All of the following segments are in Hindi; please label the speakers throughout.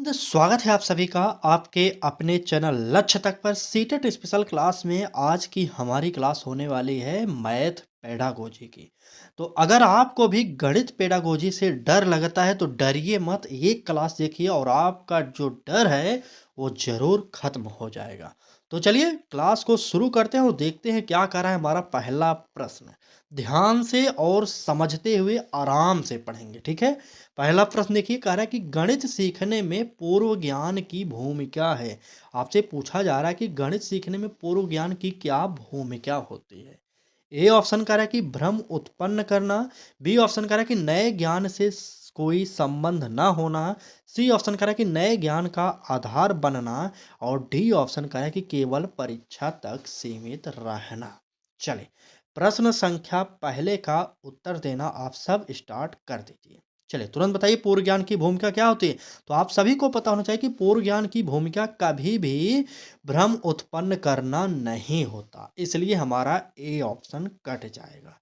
Speaker 1: स्वागत है आप सभी का आपके अपने चैनल लक्ष्य तक पर सीटेट स्पेशल क्लास में। आज की हमारी क्लास होने वाली है मैथ पेडागोजी की। तो अगर आपको भी गणित पेडागोजी से डर लगता है तो डरिए मत, ये क्लास देखिए और आपका जो डर है वो जरूर खत्म हो जाएगा। तो चलिए क्लास को शुरू करते हैं और देखते हैं क्या कर रहा है हमारा पहला प्रश्न। ध्यान से और समझते हुए आराम से पढ़ेंगे, ठीक है। पहला प्रश्न देखिए, कह रहा है कि गणित सीखने में पूर्व ज्ञान की भूमिका है। आपसे पूछा जा रहा है कि गणित सीखने में पूर्व ज्ञान की क्या भूमिका होती है। ए ऑप्शन कह रहा है कि भ्रम उत्पन्न करना। बी ऑप्शन कह रहा है कि नए ज्ञान से कोई संबंध ना होना। सी ऑप्शन कह रहा है कि नए ज्ञान का आधार बनना। और डी ऑप्शन कह रहा है कि केवल परीक्षा तक सीमित रहना। चले, प्रश्न संख्या पहले का उत्तर देना आप सब स्टार्ट कर दीजिए। चलिए तुरंत बताइए पूर्व ज्ञान की भूमिका क्या होती है। तो आप सभी को पता होना चाहिए कि पूर्व ज्ञान की भूमिका कभी भी भ्रम उत्पन्न करना नहीं होता, इसलिए हमारा ए ऑप्शन कट जाएगा।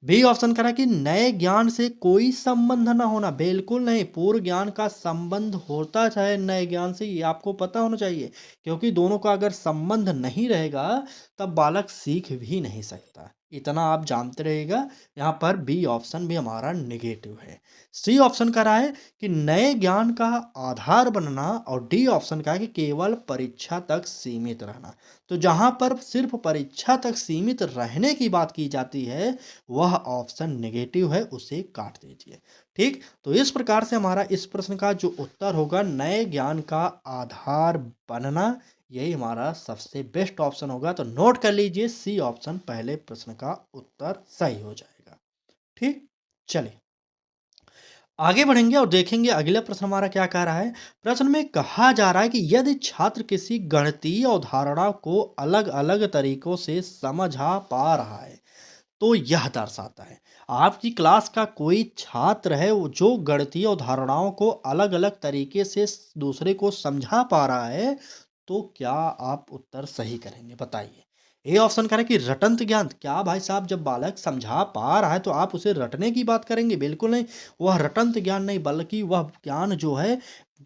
Speaker 1: बी ऑप्शन करा कि नए ज्ञान से कोई संबंध ना होना, बिल्कुल नहीं, पूर्व ज्ञान का संबंध होता चाहे नए ज्ञान से, ये आपको पता होना चाहिए। क्योंकि दोनों का अगर संबंध नहीं रहेगा तब बालक सीख भी नहीं सकता, इतना आप जानते रहिएगा। यहाँ पर बी ऑप्शन भी हमारा निगेटिव है। सी ऑप्शन का रहा है कि नए ज्ञान का आधार बनना और डी ऑप्शन का है कि केवल परीक्षा तक सीमित रहना। तो जहां पर सिर्फ परीक्षा तक सीमित रहने की बात की जाती है वह ऑप्शन नेगेटिव है, उसे काट दीजिए। ठीक, तो इस प्रकार से हमारा इस प्रश्न का जो उत्तर होगा नए ज्ञान का आधार बनना, यही हमारा सबसे बेस्ट ऑप्शन होगा। तो नोट कर लीजिए सी ऑप्शन पहले प्रश्न का उत्तर सही हो जाएगा। ठीक, चलिए आगे बढ़ेंगे और देखेंगे अगला प्रश्न हमारा क्या कह रहा है। प्रश्न में कहा जा रहा है कि यदि छात्र किसी गणितीय अवधारणा को अलग अलग तरीकों से समझा पा रहा है तो यह दर्शाता है। आपकी क्लास का कोई छात्र है जो गणितीय अवधारणाओं को अलग अलग तरीके से दूसरे को समझा पा रहा है, तो क्या आप उत्तर सही करेंगे बताइए। ए ऑप्शन करें कि रटंत ज्ञान, क्या भाई साहब जब बालक समझा पा रहा है तो आप उसे रटने की बात करेंगे, बिल्कुल नहीं। वह रटंत ज्ञान नहीं बल्कि वह ज्ञान जो है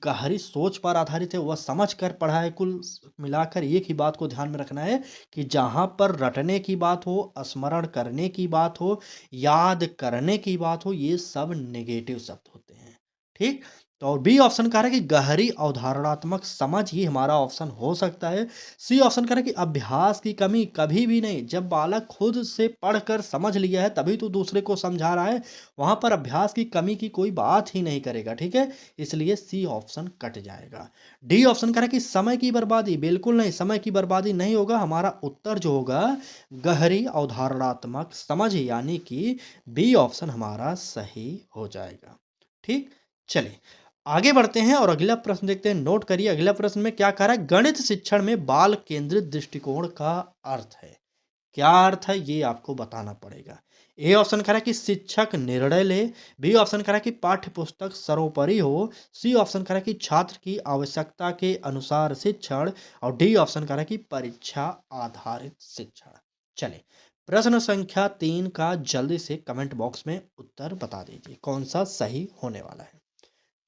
Speaker 1: गहरी सोच पर आधारित है, वह समझ कर पढ़ा है। कुल मिलाकर एक ही बात को ध्यान में रखना है कि जहाँ पर रटने की बात हो, स्मरण करने की बात हो, याद करने की बात हो, ये सब नेगेटिव शब्द होते हैं। ठीक, तो और बी ऑप्शन कह रहा है कि गहरी अवधारणात्मक समझ ही हमारा ऑप्शन हो सकता है। सी ऑप्शन कह रहा है कि अभ्यास की कमी, कभी भी नहीं। जब बालक खुद से पढ़कर समझ लिया है तभी तो दूसरे को समझा रहा है, वहां पर अभ्यास की कमी की कोई बात ही नहीं करेगा। ठीक है, इसलिए सी ऑप्शन कट जाएगा। डी ऑप्शन कह रहा है कि समय की बर्बादी, बिल्कुल नहीं, समय की बर्बादी नहीं होगा। हमारा उत्तर जो होगा गहरी अवधारणात्मक समझ, यानी कि बी ऑप्शन हमारा सही हो जाएगा। ठीक, चलिए आगे बढ़ते हैं और अगला प्रश्न देखते हैं। नोट करिए अगला प्रश्न में क्या कह रहा है। गणित शिक्षण में बाल केंद्रित दृष्टिकोण का अर्थ है, क्या अर्थ है ये आपको बताना पड़ेगा। ए ऑप्शन कह रहा है कि शिक्षक निर्णय ले। बी ऑप्शन कह रहा है कि पाठ्य पुस्तक सर्वोपरि हो। सी ऑप्शन कह रहा है कि छात्र की आवश्यकता के अनुसार शिक्षण। और डी ऑप्शन कह रहा है कि परीक्षा आधारित शिक्षण। चले, प्रश्न संख्या 3 का जल्दी से कमेंट बॉक्स में उत्तर बता दीजिए कौन सा सही होने वाला है।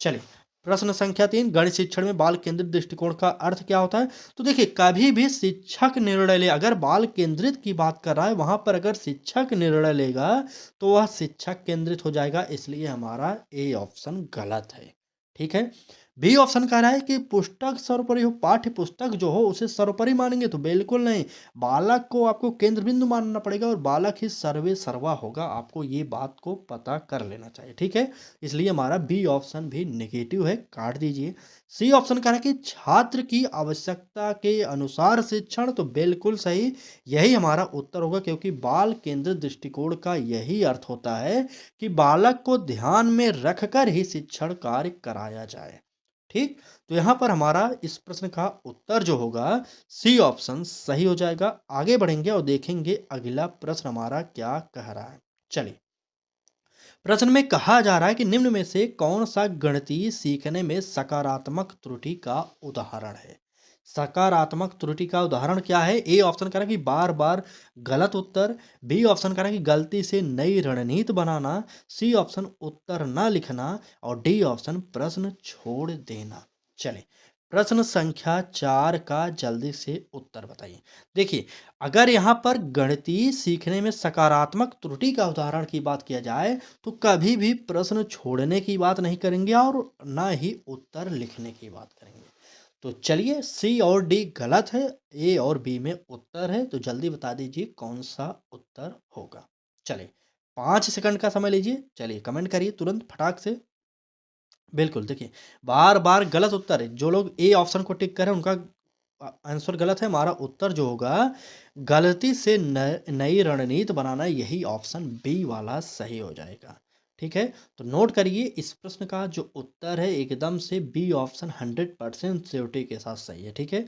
Speaker 1: चलिए, प्रश्न संख्या 3, गणित शिक्षण में बाल केंद्रित दृष्टिकोण का अर्थ क्या होता है। तो देखिए कभी भी शिक्षक निर्णय ले, अगर बाल केंद्रित की बात कर रहा है वहां पर अगर शिक्षक निर्णय लेगा तो वह शिक्षक केंद्रित हो जाएगा, इसलिए हमारा ए ऑप्शन गलत है। ठीक है, बी ऑप्शन कह रहा है कि पुस्तक सर्वोपरि हो, पाठ्य पुस्तक जो हो उसे सर्वोपरि मानेंगे, तो बिल्कुल नहीं। बालक को आपको केंद्र बिंदु मानना पड़ेगा और बालक ही सर्वे सर्वा होगा, आपको ये बात को पता कर लेना चाहिए। ठीक है, इसलिए हमारा बी ऑप्शन भी नेगेटिव है, काट दीजिए। सी ऑप्शन कह रहा है कि छात्र की आवश्यकता के अनुसार शिक्षण, तो बिल्कुल सही, यही हमारा उत्तर होगा। क्योंकि बाल केंद्रित दृष्टिकोण का यही अर्थ होता है कि बालक को ध्यान में रखकर ही शिक्षण कार्य कराया जाए। ठीक, तो यहां पर हमारा इस प्रश्न का उत्तर जो होगा सी ऑप्शन सही हो जाएगा। आगे बढ़ेंगे और देखेंगे अगला प्रश्न हमारा क्या कह रहा है। चलिए, प्रश्न में कहा जा रहा है कि निम्न में से कौन सा गणितीय सीखने में सकारात्मक त्रुटि का उदाहरण है। सकारात्मक त्रुटि का उदाहरण क्या है। ए ऑप्शन कह रहा है कि बार बार गलत उत्तर। बी ऑप्शन कह रहा है कि गलती से नई रणनीति बनाना। सी ऑप्शन उत्तर न लिखना। और डी ऑप्शन प्रश्न छोड़ देना। चलिए, प्रश्न संख्या 4 का जल्दी से उत्तर बताइए। देखिए, अगर यहाँ पर गणितीय सीखने में सकारात्मक त्रुटि का उदाहरण की बात किया जाए, तो कभी भी प्रश्न छोड़ने की बात नहीं करेंगे और ना ही उत्तर लिखने की बात करेंगे। तो चलिए, सी और डी गलत है, ए और बी में उत्तर है, तो जल्दी बता दीजिए कौन सा उत्तर होगा। चलिए, 5 सेकंड का समय लीजिए, चलिए कमेंट करिए तुरंत फटाक से। बिल्कुल, देखिए बार-बार गलत उत्तर है, जो लोग ए ऑप्शन को टिक कर रहे हैं उनका आंसर गलत है। हमारा उत्तर जो होगा, गलती से न नई रणनीति बनाना, यही ऑप्शन बी वाला सही हो जाएगा। ठीक है? तो नोट करिए, इस प्रश्न का जो उत्तर है एकदम से बी ऑप्शन 100% श्योरिटी के साथ सही है। ठीक है?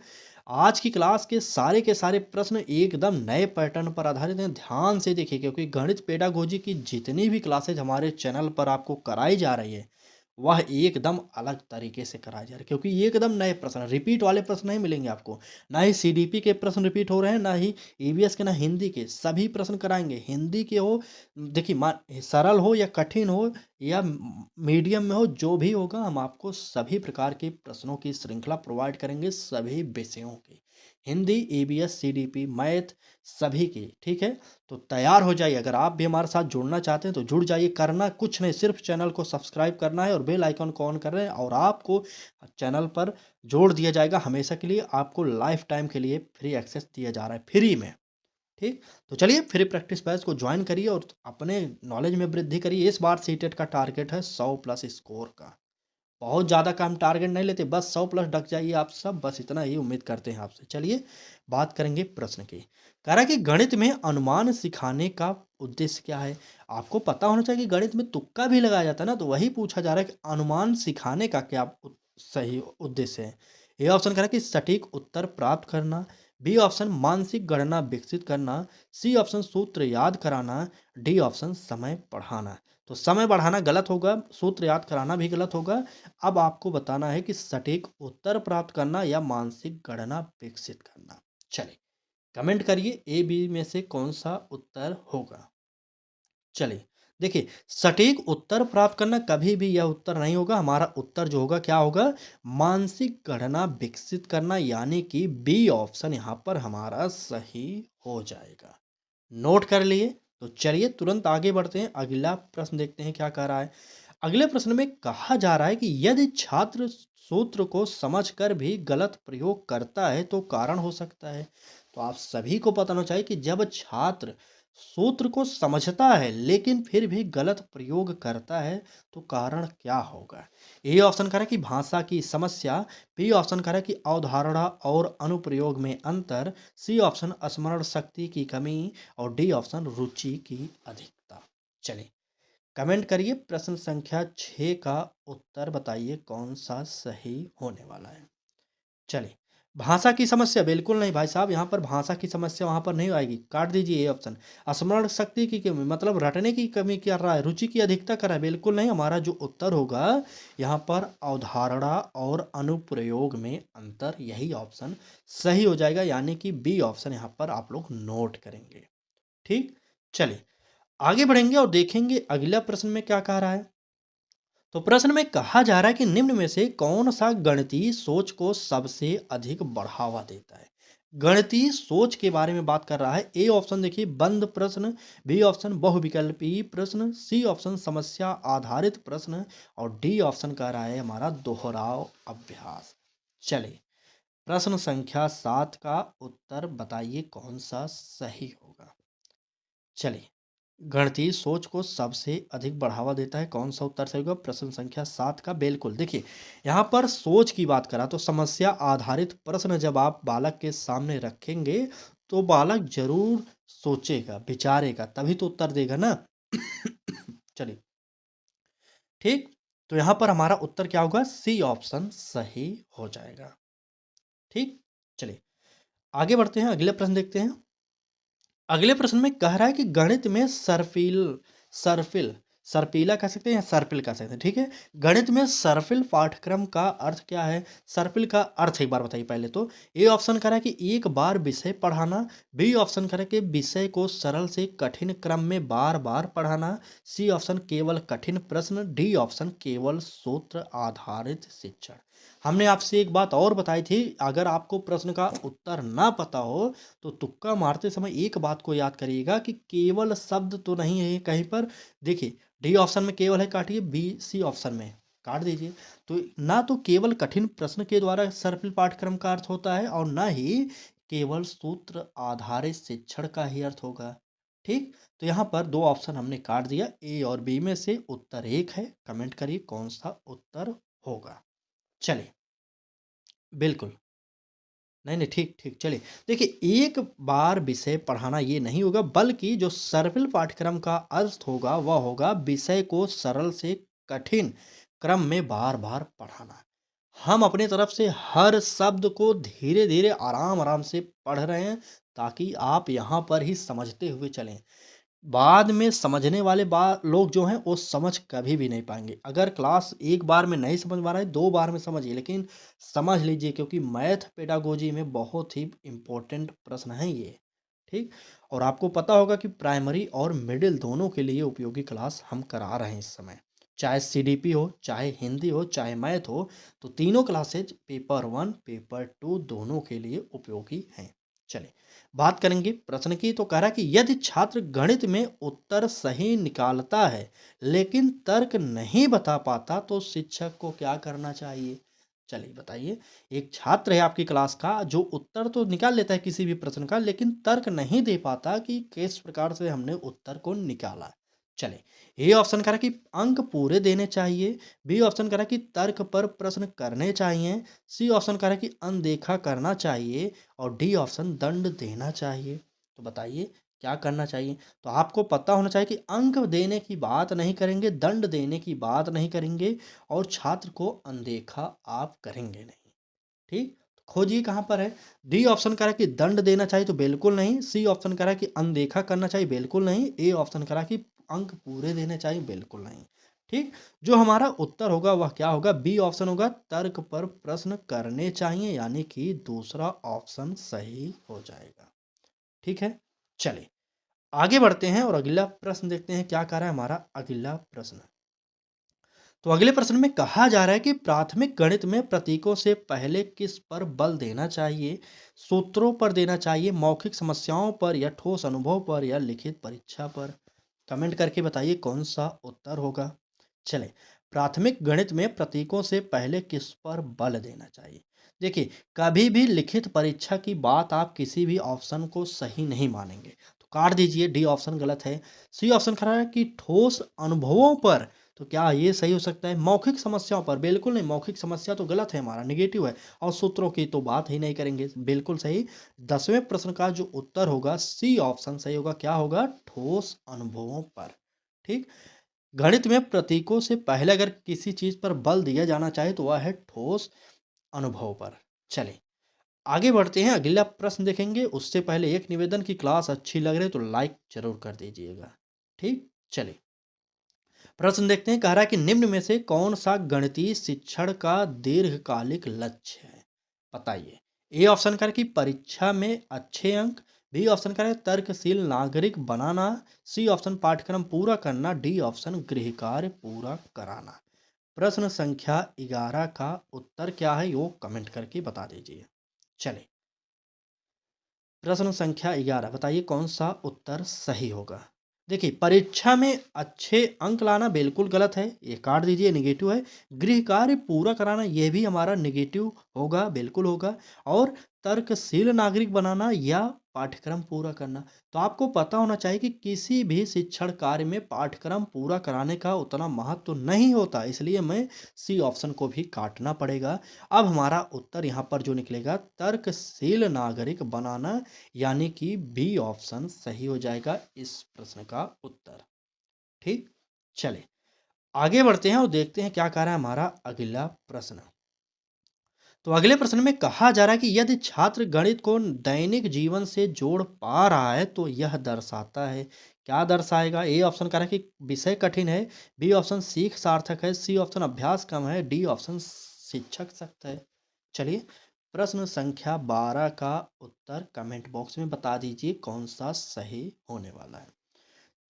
Speaker 1: आज की क्लास के सारे प्रश्न एकदम नए पैटर्न पर आधारित हैं। ध्यान से देखिए, क्योंकि गणित पेडागोजी की जितनी भी क्लासेज हमारे चैनल पर आपको कराई जा रही है, वह एकदम अलग तरीके से कराया जा रहा है, क्योंकि ये एकदम नए प्रश्न, रिपीट वाले प्रश्न नहीं मिलेंगे आपको। ना ही सीडीपी के प्रश्न रिपीट हो रहे हैं, ना ही ईवीएस के, ना हिंदी के। सभी प्रश्न कराएंगे, हिंदी के हो, देखिए सरल हो या कठिन हो या मीडियम में हो, जो भी होगा हम आपको सभी प्रकार के प्रश्नों की श्रृंखला प्रोवाइड करेंगे, सभी विषयों की, हिंदी, ईवीएस, सीडीपी, मैथ, सभी की। ठीक है? तो तैयार हो जाइए। अगर आप भी हमारे साथ जुड़ना चाहते हैं तो जुड़ जाइए। करना कुछ नहीं, सिर्फ चैनल को सब्सक्राइब करना है और बेल आइकन को ऑन कर रहे हैं, और आपको चैनल पर जोड़ दिया जाएगा हमेशा के लिए। आपको लाइफ टाइम के लिए फ्री एक्सेस दिया जा रहा है, फ्री में। ठीक? तो चलिए, फ्री प्रैक्टिस बैच को ज्वाइन करिए और अपने नॉलेज में वृद्धि करिए। इस बार सीटेट का टारगेट है 100 प्लस स्कोर का। बहुत ज़्यादा का हम टारगेट नहीं लेते, बस 100 प्लस ढक जाइए आप सब, बस इतना ही उम्मीद करते हैं आपसे। चलिए, बात करेंगे प्रश्न की। कह रहा है कि गणित में अनुमान सिखाने का उद्देश्य क्या है? आपको पता होना चाहिए कि गणित में तुक्का भी लगाया जाता है ना, तो वही पूछा जा रहा है कि अनुमान सिखाने का क्या सही उद्देश्य है। ए ऑप्शन कह रहा है कि सटीक उत्तर प्राप्त करना, बी ऑप्शन मानसिक गणना विकसित करना, सी ऑप्शन सूत्र याद कराना, डी ऑप्शन समय बढ़ाना। तो समय बढ़ाना गलत होगा, सूत्र याद कराना भी गलत होगा। अब आपको बताना है कि सटीक उत्तर प्राप्त करना या मानसिक गणना विकसित करना। चलिए, कमेंट करिए ए बी में से कौन सा उत्तर होगा। चलिए, देखिए, सटीक उत्तर प्राप्त करना, कभी भी यह उत्तर नहीं होगा। हमारा उत्तर जो होगा क्या होगा, मानसिक गणना विकसित करना, यानी कि बी ऑप्शन यहाँ पर हमारा सही हो जाएगा। नोट कर लिए? तो चलिए तुरंत आगे बढ़ते हैं, अगला प्रश्न देखते हैं क्या कह रहा है। अगले प्रश्न में कहा जा रहा है कि यदि छात्र सूत्र को समझकर भी गलत प्रयोग करता है तो कारण हो सकता है। तो आप सभी को पता होना चाहिए कि जब छात्र सूत्र को समझता है लेकिन फिर भी गलत प्रयोग करता है, तो कारण क्या होगा। ए ऑप्शन कह रहा है कि भाषा की समस्या, बी ऑप्शन कह रहा है कि अवधारणा और अनुप्रयोग में अंतर, सी ऑप्शन स्मरण शक्ति की कमी, और डी ऑप्शन रुचि की अधिकता। चलिए, कमेंट करिए, प्रश्न संख्या 6 का उत्तर बताइए कौन सा सही होने वाला है। चलिए, भाषा की समस्या बिल्कुल नहीं भाई साहब, यहाँ पर भाषा की समस्या वहाँ पर नहीं आएगी, काट दीजिए ये ऑप्शन। स्मरण शक्ति की कमी मतलब रटने की कमी कर रहा है, रुचि की अधिकता कर रहा है, बिल्कुल नहीं। हमारा जो उत्तर होगा यहाँ पर अवधारणा और अनुप्रयोग में अंतर, यही ऑप्शन सही हो जाएगा, यानी कि बी ऑप्शन यहाँ पर आप लोग नोट करेंगे। ठीक? चलिए, आगे बढ़ेंगे और देखेंगे अगला प्रश्न में क्या कह रहा है। तो प्रश्न में कहा जा रहा है कि निम्न में से कौन सा गणितीय सोच को सबसे अधिक बढ़ावा देता है। गणितीय सोच के बारे में बात कर रहा है। ए ऑप्शन देखिए बंद प्रश्न, बी ऑप्शन बहुविकल्पी प्रश्न, सी ऑप्शन समस्या आधारित प्रश्न, और डी ऑप्शन कह रहा है हमारा दोहराव अभ्यास। चलिए, प्रश्न संख्या 7 का उत्तर बताइए कौन सा सही होगा। चलिए, गणितीय सोच को सबसे अधिक बढ़ावा देता है, कौन सा उत्तर सही होगा प्रश्न संख्या 7 का। बिल्कुल, देखिए यहाँ पर सोच की बात करा तो समस्या आधारित प्रश्न जब आप बालक के सामने रखेंगे, तो बालक जरूर सोचेगा, विचारेगा, तभी तो उत्तर देगा ना। चलिए, ठीक, तो यहाँ पर हमारा उत्तर क्या होगा, सी ऑप्शन सही हो जाएगा। ठीक, चलिए आगे बढ़ते हैं, अगले प्रश्न देखते हैं। अगले प्रश्न में कह रहा है कि गणित में सर्पिल सर्पिला कह सकते हैं या सर्पिल कह सकते हैं। ठीक है, गणित में सर्पिल पाठ्यक्रम का अर्थ क्या है। सर्पिल का अर्थ एक बार बताइए पहले तो। ए ऑप्शन कह रहा है कि एक बार विषय पढ़ाना, बी ऑप्शन कह रहा है कि विषय को सरल से कठिन क्रम में बार बार पढ़ाना, सी ऑप्शन केवल कठिन प्रश्न, डी ऑप्शन केवल सूत्र आधारित शिक्षण। हमने आपसे एक बात और बताई थी, अगर आपको प्रश्न का उत्तर ना पता हो, तो तुक्का मारते समय एक बात को याद करिएगा कि केवल शब्द तो नहीं है ये कहीं पर। देखिए, डी ऑप्शन में केवल है, काटिए। बी, सी ऑप्शन में काट दीजिए। तो ना तो केवल कठिन प्रश्न के द्वारा सरल पाठ्यक्रम का अर्थ होता है और ना ही केवल सूत्र आधारित शिक्षण का ही अर्थ होगा। ठीक? तो यहाँ पर 2 ऑप्शन हमने काट दिया। ए और बी में से उत्तर एक है। कमेंट करिए कौन सा उत्तर होगा। चलिए, बिल्कुल। नहीं, नहीं, ठीक, ठीक, चलिए। देखिए, एक बार विषय पढ़ाना ये नहीं होगा, बल्कि जो सरल पाठ्यक्रम का अर्थ होगा, वह होगा विषय को सरल से कठिन क्रम में बार-बार पढ़ाना। हम अपनी तरफ से हर शब्द को धीरे-धीरे, आराम-आराम से पढ़ रहे हैं, ताकि आप यहाँ पर ही समझते हुए चलें। बाद में समझने वाले लोग जो हैं वो समझ कभी भी नहीं पाएंगे। अगर क्लास एक बार में नहीं समझ में आ रहा है, 2 बार में समझिए, लेकिन समझ लीजिए, क्योंकि मैथ पेडागोजी में बहुत ही इम्पोर्टेंट प्रश्न है ये। ठीक? और आपको पता होगा कि प्राइमरी और मिडिल दोनों के लिए उपयोगी क्लास हम करा रहे हैं इस समय। चाहे सीडीपी हो, चाहे हिंदी हो, चाहे मैथ हो, तो तीनों क्लासेज पेपर 1, पेपर 2 दोनों के लिए उपयोगी हैं। चलिए, बात करेंगे प्रश्न की। तो कह रहा है कि यदि छात्र गणित में उत्तर सही निकालता है, लेकिन तर्क नहीं बता पाता, तो शिक्षक को क्या करना चाहिए? चलिए बताइए। एक छात्र है आपकी क्लास का, जो उत्तर तो निकाल लेता है किसी भी प्रश्न का, लेकिन तर्क नहीं दे पाता कि किस प्रकार से हमने उत्तर को निकाला। चलिए, ए ऑप्शन कह रहा है कि अंक पूरे देने चाहिए। बी ऑप्शन कह रहा है कि तर्क पर प्रश्न करने चाहिए। सी ऑप्शन कह रहा है कि अनदेखा करना चाहिए। और डी ऑप्शन दंड देना चाहिए। तो बताइए क्या करना चाहिए? तो आपको पता होना चाहिए कि अंक देने की बात नहीं करेंगे, दंड देने की बात नहीं करेंगे, और छात्र को अनदेखा आप करेंगे नहीं। ठीक? तो खोजिए कहाँ पर है। डी ऑप्शन कह रहा है कि दंड देना चाहिए, तो बिल्कुल नहीं। सी ऑप्शन कह रहा है कि अनदेखा करना चाहिए, बिल्कुल नहीं। ए ऑप्शन कह रहा है कि अंक पूरे देने चाहिए, बिल्कुल नहीं। ठीक? जो हमारा उत्तर होगा वह क्या होगा? बी ऑप्शन होगा, तर्क पर प्रश्न करने चाहिए, यानी कि दूसरा ऑप्शन सही हो जाएगा। ठीक है? चलिए, आगे बढ़ते हैं और अगला प्रश्न देखते हैं क्या कह रहा है हमारा अगला प्रश्न। तो अगले प्रश्न में कहा जा रहा है कि प्राथमिक गणित में प्रतीकों से पहले किस पर बल देना चाहिए? सूत्रों पर देना चाहिए, मौखिक समस्याओं पर, या ठोस अनुभव पर, या लिखित परीक्षा पर? कमेंट करके बताइए कौन सा उत्तर होगा। चले, प्राथमिक गणित में प्रतीकों से पहले किस पर बल देना चाहिए? देखिए, कभी भी लिखित परीक्षा की बात आप किसी भी ऑप्शन को सही नहीं मानेंगे, तो काट दीजिए। डी ऑप्शन गलत है। सी ऑप्शन कह रहा है कि ठोस अनुभवों पर, तो क्या ये सही हो सकता है? मौखिक समस्याओं पर, बिल्कुल नहीं। मौखिक समस्या तो गलत है, हमारा निगेटिव है। और सूत्रों की तो बात ही नहीं करेंगे, बिल्कुल सही। 10वें प्रश्न का जो उत्तर होगा, सी ऑप्शन सही होगा। क्या होगा? ठोस अनुभवों पर। ठीक? गणित में प्रतीकों से पहले अगर किसी चीज पर बल दिया जाना चाहे, तो वह है ठोस अनुभव पर। चलिए, आगे बढ़ते हैं, अगला प्रश्न देखेंगे। उससे पहले एक निवेदन की क्लास अच्छी लग रही है तो लाइक जरूर कर दीजिएगा। ठीक? चलिए, प्रश्न देखते हैं। कह रहा है कि निम्न में से कौन सा गणितीय शिक्षण का दीर्घकालिक लक्ष्य है? बताइए। ए ऑप्शन कर कि परीक्षा में अच्छे अंक। बी ऑप्शन कर तर्कशील नागरिक बनाना। सी ऑप्शन पाठ्यक्रम पूरा करना। डी ऑप्शन गृह कार्य पूरा कराना। प्रश्न संख्या 11 का उत्तर क्या है, वो कमेंट करके बता दीजिए। चलिए, प्रश्न संख्या 11, बताइए कौन सा उत्तर सही होगा। देखिए, परीक्षा में अच्छे अंक लाना बिल्कुल गलत है, ये काट दीजिए, नेगेटिव है। गृह कार्य पूरा कराना, यह भी हमारा नेगेटिव होगा, बिल्कुल होगा। और तर्कशील नागरिक बनाना या पाठ्यक्रम पूरा करना। तो आपको पता होना चाहिए कि किसी भी शिक्षण कार्य में पाठ्यक्रम पूरा कराने का उतना महत्व तो नहीं होता, इसलिए मैं सी ऑप्शन को भी काटना पड़ेगा। अब हमारा उत्तर यहाँ पर जो निकलेगा, तर्कशील नागरिक बनाना, यानी कि बी ऑप्शन सही हो जाएगा इस प्रश्न का उत्तर। ठीक? चले, आगे बढ़ते हैं और देखते हैं क्या कह रहा है हमारा अगला प्रश्न। तो अगले प्रश्न में कहा जा रहा है कि यदि छात्र गणित को दैनिक जीवन से जोड़ पा रहा है, तो यह दर्शाता है। क्या दर्शाएगा? ए ऑप्शन कह रहा है कि विषय कठिन है। बी ऑप्शन सीख सार्थक है। सी ऑप्शन अभ्यास कम है। डी ऑप्शन शिक्षक सख्त है। चलिए, प्रश्न संख्या 12 का उत्तर कमेंट बॉक्स में बता दीजिए कौन सा सही होने वाला है।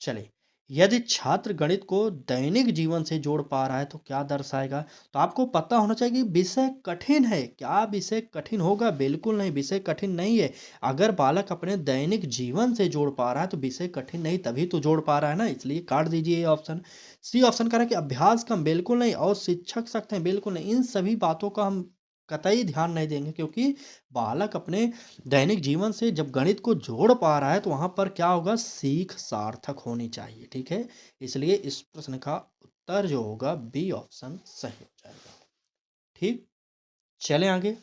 Speaker 1: चलिए, यदि छात्र गणित को दैनिक जीवन से जोड़ पा रहा है तो क्या दर्शाएगा? तो आपको पता होना चाहिए कि विषय कठिन है। क्या विषय कठिन होगा? बिल्कुल नहीं, विषय कठिन नहीं है। अगर बालक अपने दैनिक जीवन से जोड़ पा रहा है तो विषय कठिन नहीं, तभी तो जोड़ पा रहा है ना, इसलिए काट दीजिए ये ऑप्शन। सी ऑप्शन कह रहा है कि अभ्यास कम, बिल्कुल नहीं, और शिक्षक सख्त हैं, बिल्कुल नहीं। इन सभी बातों का हम कतई ध्यान नहीं देंगे, क्योंकि बालक अपने दैनिक जीवन से जब गणित को जोड़ पा रहा है तो वहाँ पर क्या होगा, सीख सार्थक होनी चाहिए, ठीक है? इसलिए इस प्रश्न का उत्तर जो होगा बी ऑप्शन सही हो जाएगा। ठीक, चलें आगे।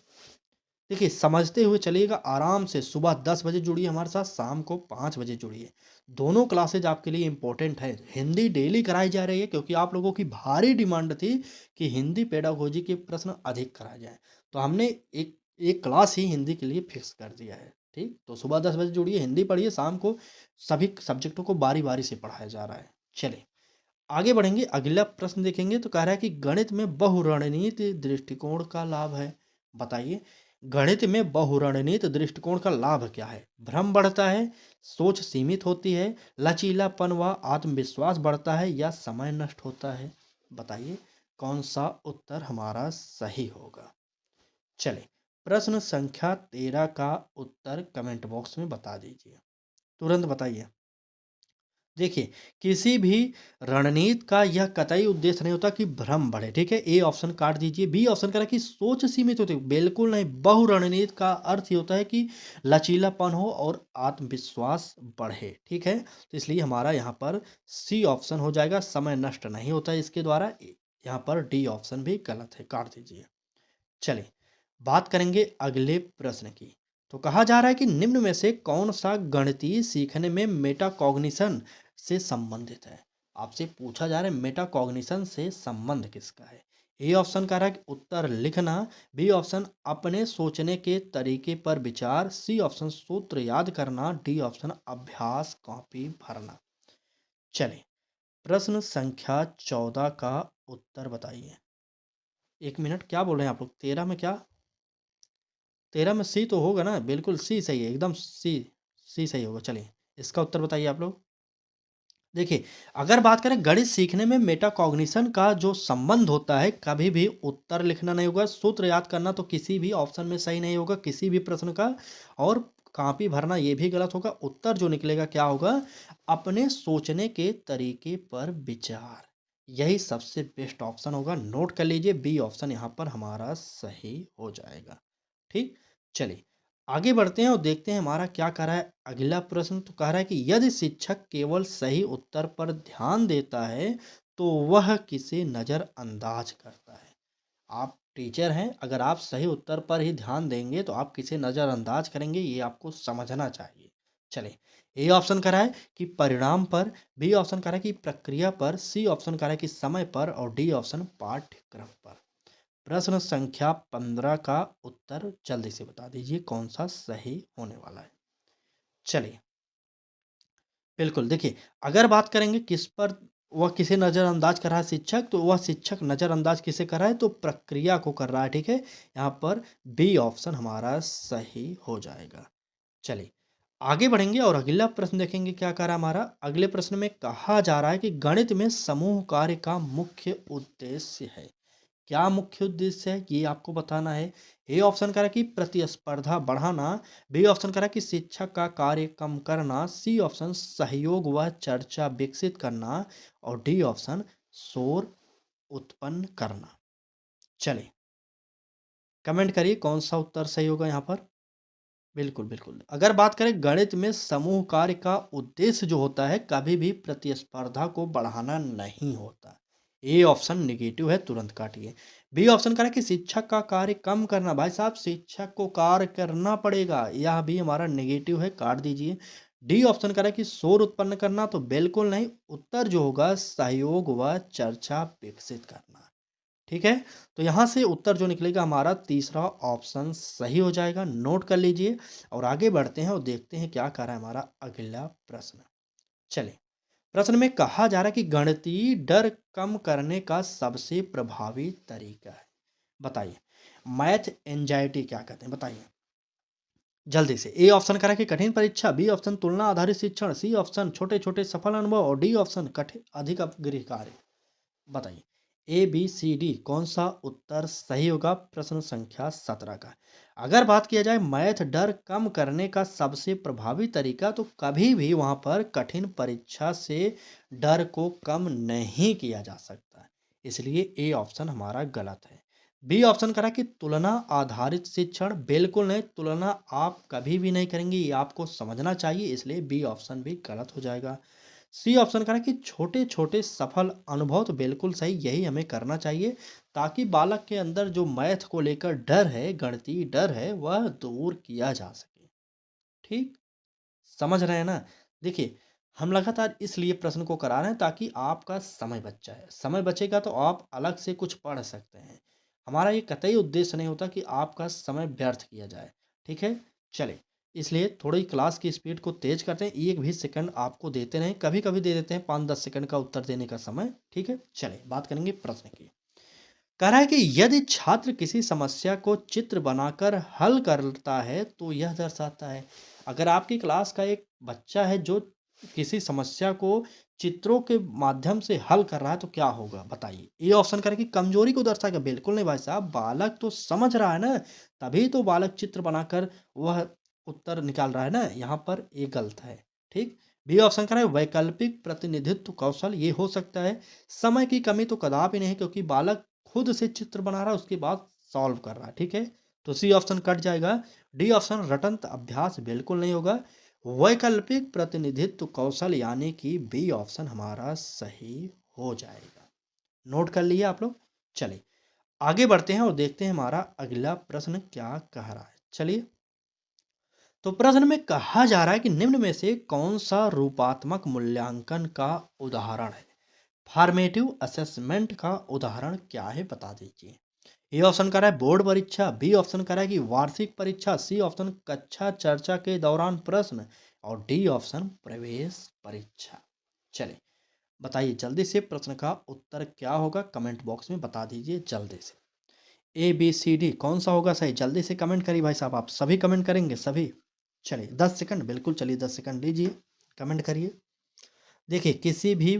Speaker 1: देखिए, समझते हुए चलिएगा, आराम से सुबह 10 बजे जुड़िए हमारे साथ, शाम को 5 बजे जुड़िए। दोनों क्लासेज आपके लिए इम्पोर्टेंट है। हिंदी डेली कराई जा रही है क्योंकि आप लोगों की भारी डिमांड थी कि हिंदी पेडागोजी के प्रश्न अधिक कराए जाएँ। तो हमने एक एक क्लास ही हिंदी के लिए फिक्स कर दिया है। ठीक? तो सुबह 10 बजे जुड़िए, हिंदी पढ़िए, शाम को सभी सब्जेक्टों को बारी-बारी से पढ़ाया जा रहा है। चलिए, आगे बढ़ेंगे, अगला प्रश्न देखेंगे तो कह रहा है कि गणित में बहुरणनीति दृष्टिकोण का लाभ है। बताइए, गणित में बहुरणनीति दृष्टिकोण का लाभ क्या है? भ्रम बढ़ता है, सोच सीमित होती है, लचीलापन व आत्मविश्वास बढ़ता है, या समय नष्ट होता है? बताइए, कौन सा उत्तर हमारा सही होगा? चलिए, प्रश्न संख्या 13 का उत्तर कमेंट बॉक्स में बता दीजिए, तुरंत बताइए। देखिए, किसी भी रणनीति का यह कतई उद्देश्य नहीं होता कि भ्रम बढ़े, ठीक है? ए ऑप्शन काट दीजिए। बी ऑप्शन कह रहा है कि सोच सीमित होती है, बिल्कुल नहीं। बहुरणनीति का अर्थ ये होता है कि लचीलापन हो और आत्मविश्वास बढ़े, ठीक है? तो इसलिए हमारा यहाँ पर सी ऑप्शन हो जाएगा, समय नष्ट नहीं होता है इसके द्वारा। यहाँ पर डी ऑप्शन भी गलत है, काट दीजिए। चलिए, बात करेंगे अगले प्रश्न की। तो कहा जा रहा है कि निम्न में से कौन सा गणितीय सीखने में मेटाकॉग्निशन से संबंधित है? आपसे पूछा जा रहा है मेटाकॉग्निशन से संबंध किसका है? ए ऑप्शन कह रहा है कि उत्तर लिखना, बी ऑप्शन अपने सोचने के तरीके पर विचार, सी ऑप्शन सूत्र याद करना, डी ऑप्शन अभ्यास कॉपी भरना। चलिए, प्रश्न संख्या 14 का उत्तर बताइए। एक मिनट, क्या बोल रहे हैं आप लोग? 13 में क्या? 13 में सी तो होगा ना? बिल्कुल सी सही है, एकदम सी, सी सही होगा। चलिए, इसका उत्तर बताइए आप लोग। देखिए, अगर बात करें गणित सीखने में मेटाकॉग्निशन का जो संबंध होता है, कभी भी उत्तर लिखना नहीं होगा, सूत्र याद करना तो किसी भी ऑप्शन में सही नहीं होगा, किसी भी प्रश्न का, और कॉपी भरना ये भी गलत होगा। उत्तर जो निकलेगा क्या होगा? अपने सोचने के तरीके पर विचार, यही सबसे बेस्ट ऑप्शन होगा। नोट कर लीजिए, बी ऑप्शन यहाँ पर हमारा सही हो जाएगा। ठीक, चलिए, आगे बढ़ते हैं और देखते हैं हमारा क्या कह रहा है अगला प्रश्न। तो कह रहा है कि यदि शिक्षक केवल सही उत्तर पर ध्यान देता है तो वह किसे नज़रअंदाज करता है? आप टीचर हैं, अगर आप सही उत्तर पर ही ध्यान देंगे तो आप किसे नज़रअंदाज करेंगे, ये आपको समझना चाहिए। चलिए, ए ऑप्शन कह रहा है कि परिणाम पर, बी ऑप्शन कह रहा है कि प्रक्रिया पर, सी ऑप्शन कह रहा है कि समय पर, और डी ऑप्शन पाठ्यक्रम पर। प्रश्न संख्या 15 का उत्तर जल्दी से बता दीजिए, कौन सा सही होने वाला है? चलिए, बिल्कुल, देखिए, अगर बात करेंगे किस पर वह किसे नज़रअंदाज कर रहा है शिक्षक, तो वह शिक्षक नज़रअंदाज किसे कर रहा है? तो प्रक्रिया को कर रहा है, ठीक है? यहाँ पर बी ऑप्शन हमारा सही हो जाएगा। चलिए, आगे बढ़ेंगे और अगला प्रश्न देखेंगे क्या कह रहा है हमारा। अगले प्रश्न में कहा जा रहा है कि गणित में समूह कार्य का मुख्य उद्देश्य है। क्या मुख्य उद्देश्य है, ये आपको बताना है। ए ऑप्शन कह रहा है कि प्रतिस्पर्धा बढ़ाना, बी ऑप्शन कह रहा है कि शिक्षक का कार्य कम करना, सी ऑप्शन सहयोग व चर्चा विकसित करना, और डी ऑप्शन शोर उत्पन्न करना। चलिए, कमेंट करिए कौन सा उत्तर सही होगा यहाँ पर। बिल्कुल, बिल्कुल। अगर बात करें गणित में समूह कार्य का उद्देश्य जो होता है, कभी भी प्रतिस्पर्धा को बढ़ाना नहीं होता। ए ऑप्शन नेगेटिव है, तुरंत काटिए। बी ऑप्शन कह रहा है कि शिक्षक का कार्य कम करना, भाई साहब शिक्षक को कार्य करना पड़ेगा, यह भी हमारा नेगेटिव है, काट दीजिए। डी ऑप्शन कह रहा है कि शोर उत्पन्न करना, तो बिल्कुल नहीं। उत्तर जो होगा सहयोग व चर्चा विकसित करना। ठीक है, तो यहाँ से उत्तर जो निकलेगा हमारा तीसरा ऑप्शन सही हो जाएगा। नोट कर लीजिए और आगे बढ़ते हैं और देखते हैं क्या कह रहा है हमारा अगला प्रश्न। चलिए, प्रश्न में कहा जा रहा है कि गणितीय डर कम करने का सबसे प्रभावी तरीका है। बताइए, मैथ एंजाइटी क्या कहते हैं, बताइए। जल्दी से ए ऑप्शन करा कि कठिन परीक्षा, बी ऑप्शन तुलना आधारित शिक्षण, सी ऑप्शन छोटे-छोटे सफल अनुभव और डी ऑप्शन कठिन अधिक गृह कार्य। बताइए ए बी सी डी कौन सा उत्तर सही होगा प्रश्न संख्या 17 का। अगर बात किया जाए मैथ डर कम करने का सबसे प्रभावी तरीका तो कभी भी वहां पर कठिन परीक्षा से डर को कम नहीं किया जा सकता, इसलिए ए ऑप्शन हमारा गलत है। बी ऑप्शन करा कि तुलना आधारित शिक्षण, बिल्कुल नहीं, तुलना आप कभी भी नहीं करेंगे, ये आपको समझना चाहिए, इसलिए बी ऑप्शन भी गलत हो जाएगा। सी ऑप्शन करें कि छोटे-छोटे सफल अनुभव, तो बिल्कुल सही, यही हमें करना चाहिए ताकि बालक के अंदर जो मैथ को लेकर डर है, गणितीय डर है, वह दूर किया जा सके। ठीक? समझ रहे हैं ना? देखिए, हम लगातार इसलिए प्रश्न को करा रहे हैं ताकि आपका समय बच जाए। समय बचेगा तो आप अलग से कुछ पढ़ सकते हैं। हमारा ये कतई उद्देश्य नहीं होता कि आपका समय व्यर्थ किया जाए। ठीक है? चलिए, इसलिए थोड़ी क्लास की स्पीड को तेज़ करते हैं। 1 भी सेकंड आपको देते रहें। कभी-कभी दे देते हैं 5-10 सेकंड का उत्तर देने का समय। ठीक है? चलिए, बात करेंगे प्रश्न की। कह रहा है कि यदि छात्र किसी समस्या को चित्र बनाकर हल करता है तो यह दर्शाता है। अगर आपकी क्लास का एक बच्चा है जो किसी समस्या को चित्रों के माध्यम से हल कर रहा है तो क्या होगा बताइए। ये ऑप्शन करें कि कमजोरी को दर्शाएगा, बिल्कुल नहीं भाई साहब, बालक तो समझ रहा है ना, तभी तो बालक चित्र बनाकर वह उत्तर निकाल रहा है ना, यहाँ पर ये गलत है। ठीक। बी ऑप्शन करें वैकल्पिक प्रतिनिधित्व कौशल, ये हो सकता है। समय की कमी तो कदापि नहीं, क्योंकि बालक खुद से चित्र बना रहा है उसके बाद सॉल्व कर रहा है। ठीक है, तो सी ऑप्शन कट जाएगा। डी ऑप्शन रटंत अभ्यास, बिल्कुल नहीं होगा। वैकल्पिक प्रतिनिधित्व कौशल यानी कि बी ऑप्शन हमारा सही हो जाएगा। नोट कर लिए आप लोग। चलिए आगे बढ़ते हैं और देखते हैं हमारा अगला प्रश्न क्या कह रहा है। चलिए, तो प्रश्न में कहा जा रहा है कि निम्न में से कौन सा रूपात्मक मूल्यांकन का उदाहरण है। फॉर्मेटिव असेसमेंट का उदाहरण क्या है बता दीजिए। ए ऑप्शन कर रहा है बोर्ड परीक्षा, बी ऑप्शन कर रहा है कि वार्षिक परीक्षा, सी ऑप्शन कक्षा चर्चा के दौरान प्रश्न और डी ऑप्शन प्रवेश परीक्षा। चलिए बताइए जल्दी से प्रश्न का उत्तर क्या होगा, कमेंट बॉक्स में बता दीजिए जल्दी से। ए बी सी डी कौन सा होगा सही, जल्दी से कमेंट करिए भाई साहब, आप सभी कमेंट करेंगे सभी। चलिए 10 सेकंड, बिल्कुल, चलिए 10 सेकंड लीजिए, कमेंट करिए। देखिए किसी भी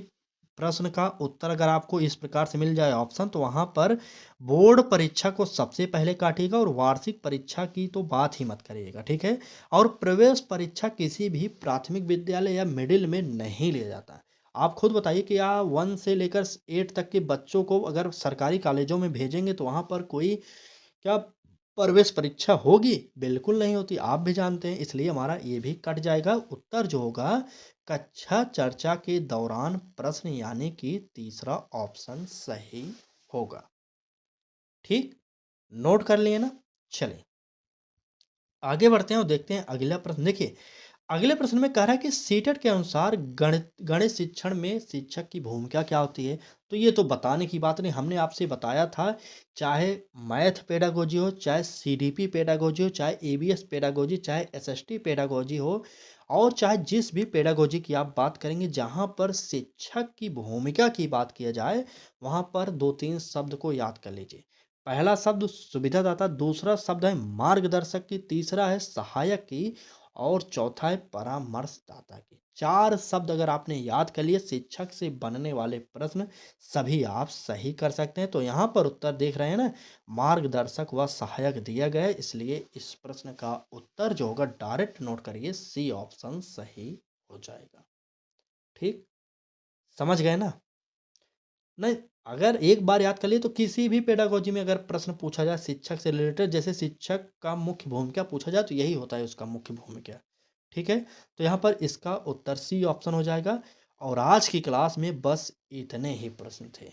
Speaker 1: प्रश्न का उत्तर अगर आपको इस प्रकार से मिल जाए ऑप्शन, तो वहाँ पर बोर्ड परीक्षा को सबसे पहले काटिएगा और वार्षिक परीक्षा की तो बात ही मत करिएगा। ठीक है, और प्रवेश परीक्षा किसी भी प्राथमिक विद्यालय या मिडिल में नहीं लिया जाता है। आप खुद बताइए कि आप 1 से लेकर 8 तक के बच्चों को अगर सरकारी कॉलेजों में भेजेंगे तो वहाँ पर कोई क्या प्रवेश परीक्षा होगी? बिल्कुल नहीं होती, आप भी जानते हैं, इसलिए हमारा ये भी कट जाएगा। उत्तर जो होगा कक्षा चर्चा के दौरान प्रश्न यानी कि तीसरा ऑप्शन सही होगा। ठीक, नोट कर लिए ना। चलिए आगे बढ़ते हैं और देखते हैं अगला प्रश्न। देखिए अगले प्रश्न में कह रहा है कि सीटेट के अनुसार गणित गणित शिक्षण में शिक्षक की भूमिका क्या होती है। तो ये तो बताने की बात नहीं, हमने आपसे बताया था, चाहे मैथ पेडागोजी हो, चाहे सीडीपी पेडागोजी हो, चाहे एबीएस पेडागोजी, चाहे एसएसटी पेडागोजी हो, और चाहे जिस भी पेडागोजी की आप बात करेंगे जहाँ पर शिक्षक की भूमिका की बात किया जाए, वहाँ पर 2-3 शब्द को याद कर लीजिए। पहला शब्द सुविधादाता, दूसरा शब्द है मार्गदर्शक की, तीसरा है सहायक की, और चौथा है परामर्शदाता की। 4 शब्द अगर आपने याद कर लिए, शिक्षक से बनने वाले प्रश्न सभी आप सही कर सकते हैं। तो यहाँ पर उत्तर देख रहे हैं ना, मार्गदर्शक व सहायक दिया गया है, इसलिए इस प्रश्न का उत्तर जो होगा डायरेक्ट नोट करिए, सी ऑप्शन सही हो जाएगा। ठीक, समझ गए ना? नहीं, अगर एक बार याद कर लिए तो किसी भी पेडागोजी में अगर प्रश्न पूछा जाए शिक्षक से रिलेटेड, जैसे शिक्षक का मुख्य भूमिका पूछा जाए तो यही होता है उसका मुख्य भूमिका। ठीक है, तो यहाँ पर इसका उत्तर सी ऑप्शन हो जाएगा। और आज की क्लास में बस इतने ही प्रश्न थे।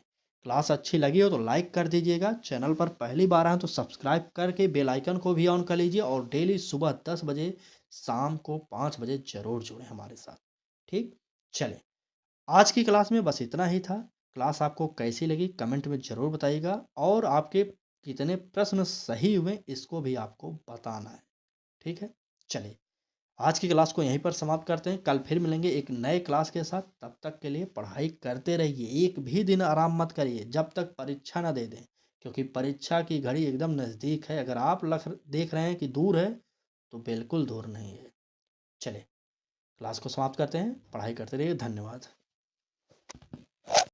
Speaker 1: क्लास अच्छी लगी हो तो लाइक कर दीजिएगा, चैनल पर पहली बार आए तो सब्सक्राइब करके बेल आइकन को भी ऑन कर लीजिए, और डेली सुबह 10 बजे, शाम को 5 बजे जरूर जुड़ें हमारे साथ। ठीक, चलें, आज की क्लास में बस इतना ही था। क्लास आपको कैसी लगी कमेंट में ज़रूर बताइएगा, और आपके कितने प्रश्न सही हुए इसको भी आपको बताना है। ठीक है, चलिए आज की क्लास को यहीं पर समाप्त करते हैं। कल फिर मिलेंगे एक नए क्लास के साथ। तब तक के लिए पढ़ाई करते रहिए, एक भी दिन आराम मत करिए जब तक परीक्षा ना दे दें, क्योंकि परीक्षा की घड़ी एकदम नज़दीक है। अगर आप लख देख रहे हैं कि दूर है, तो बिल्कुल दूर नहीं है। चलिए, क्लास को समाप्त करते हैं। पढ़ाई करते रहिए। धन्यवाद।